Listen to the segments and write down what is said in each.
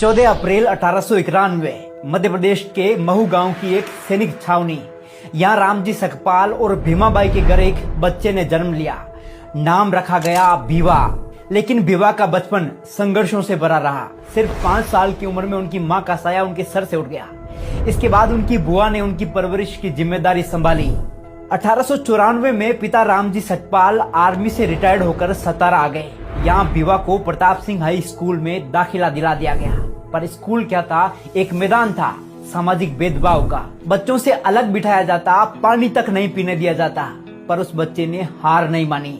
14 अप्रैल 1891 मध्य प्रदेश के महू गांव की एक सैनिक छावनी। यहाँ रामजी सकपाल और भीमाबाई के घर एक बच्चे ने जन्म लिया। नाम रखा गया भीवा। लेकिन भीवा का बचपन संघर्षों से भरा रहा। सिर्फ 5 साल की उम्र में उनकी मां का साया उनके सर से उठ गया। इसके बाद उनकी बुआ ने उनकी परवरिश की जिम्मेदारी संभाली। 1894 में पिता रामजी सकपाल आर्मी से रिटायर्ड होकर सतारा आ गए। यहाँ भीवा को प्रताप सिंह हाई स्कूल में दाखिला दिला दिया गया। पर स्कूल क्या था, एक मैदान था सामाजिक भेदभाव का। बच्चों से अलग बिठाया जाता, पानी तक नहीं पीने दिया जाता। पर उस बच्चे ने हार नहीं मानी।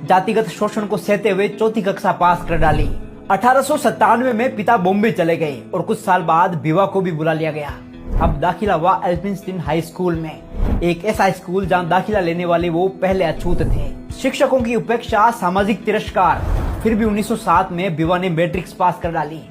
जातिगत शोषण को सहते हुए 4वीं कक्षा पास कर डाली। 1897 में पिता बॉम्बे चले गए और कुछ साल बाद भीवा को भी बुला लिया गया। अब दाखिला हुआ एल्फिंस्टीन हाई स्कूल में, एक ऐसा स्कूल जहां दाखिला लेने वाले वो पहले अछूत थे। शिक्षकों की उपेक्षा, सामाजिक तिरस्कार, फिर भी 1907 में भीवा ने मैट्रिक्स पास कर डाली।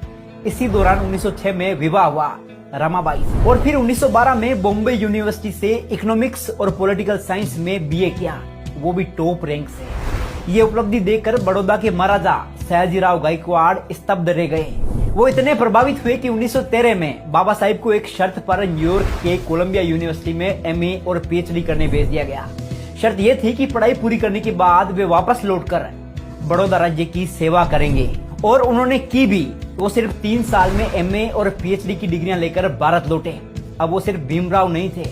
इसी दौरान 1906 में विवाह हुआ रमाबाई से और फिर 1912 में बॉम्बे यूनिवर्सिटी से इकोनॉमिक्स और पॉलिटिकल साइंस में बीए किया, वो भी टॉप रैंक से। ये उपलब्धि देखकर बड़ौदा के महाराजा सयाजीराव गायकवाड़ स्तब्ध रह गए। वो इतने प्रभावित हुए कि 1913 में बाबा साहिब को एक शर्त पर न्यूयॉर्क के कोलंबिया यूनिवर्सिटी में एमए और पीएचडी करने भेज दिया गया। शर्त ये थी कि पढ़ाई पूरी करने के बाद वे वापस लौटकर बड़ौदा राज्य की सेवा करेंगे, और उन्होंने की भी। वो सिर्फ 3 साल में एमए और पीएचडी की डिग्रियां लेकर भारत लौटे। अब वो सिर्फ भीमराव नहीं थे,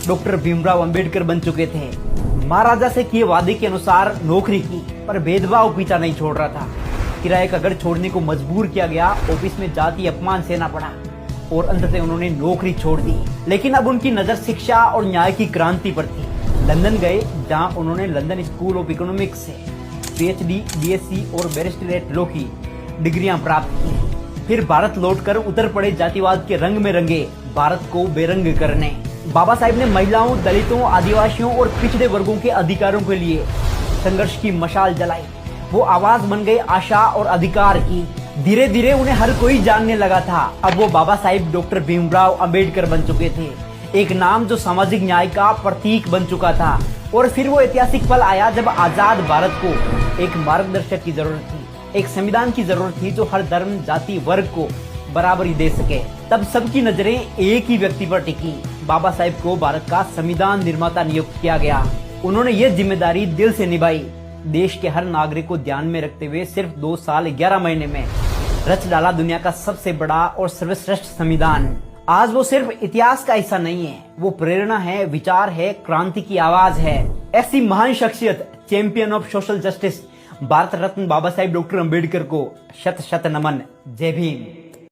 डॉक्टर भीमराव अंबेडकर बन चुके थे। महाराजा से किए वादे के अनुसार नौकरी की, पर भेदभाव पीछा नहीं छोड़ रहा था। किराए का घर छोड़ने को मजबूर किया गया, ऑफिस में जाति अपमान सहना पड़ा और अंततः उन्होंने नौकरी छोड़ दी। लेकिन अब उनकी नजर शिक्षा और न्याय की क्रांति पर थी। लंदन गए, जहां उन्होंने लंदन स्कूल ऑफ इकोनॉमिक्स से पीएचडी, बीएससी और बैरिस्टरेट लॉ की डिग्रियां प्राप्त की। फिर भारत लौटकर उतर पड़े जातिवाद के रंग में रंगे भारत को बेरंग करने। बाबा साहिब ने महिलाओं, दलितों, आदिवासियों और पिछड़े वर्गों के अधिकारों के लिए संघर्ष की मशाल जलाई। वो आवाज बन गए आशा और अधिकार की। धीरे धीरे उन्हें हर कोई जानने लगा था। अब वो बाबा साहिब डॉक्टर भीमराव अंबेडकर बन चुके थे, एक नाम जो सामाजिक न्याय का प्रतीक बन चुका था। और फिर वो ऐतिहासिक पल आया जब आजाद भारत को एक मार्गदर्शक की जरूरत थी, एक संविधान की जरूरत थी जो हर धर्म, जाति, वर्ग को बराबरी दे सके। तब सबकी नजरें एक ही व्यक्ति पर टिकी। बाबा साहिब को भारत का संविधान निर्माता नियुक्त किया गया। उन्होंने ये जिम्मेदारी दिल से निभाई। देश के हर नागरिक को ध्यान में रखते हुए सिर्फ 2 साल 11 महीने में रच डाला दुनिया का सबसे बड़ा और सर्वश्रेष्ठ संविधान। आज वो सिर्फ इतिहास का हिस्सा नहीं है, वो प्रेरणा है, विचार है, क्रांति की आवाज है। ऐसी महान शख्सियत, champion of social justice, Bharat Ratna Baba Sahib doctor Ambedkar को शत शत नमन। जय भीम।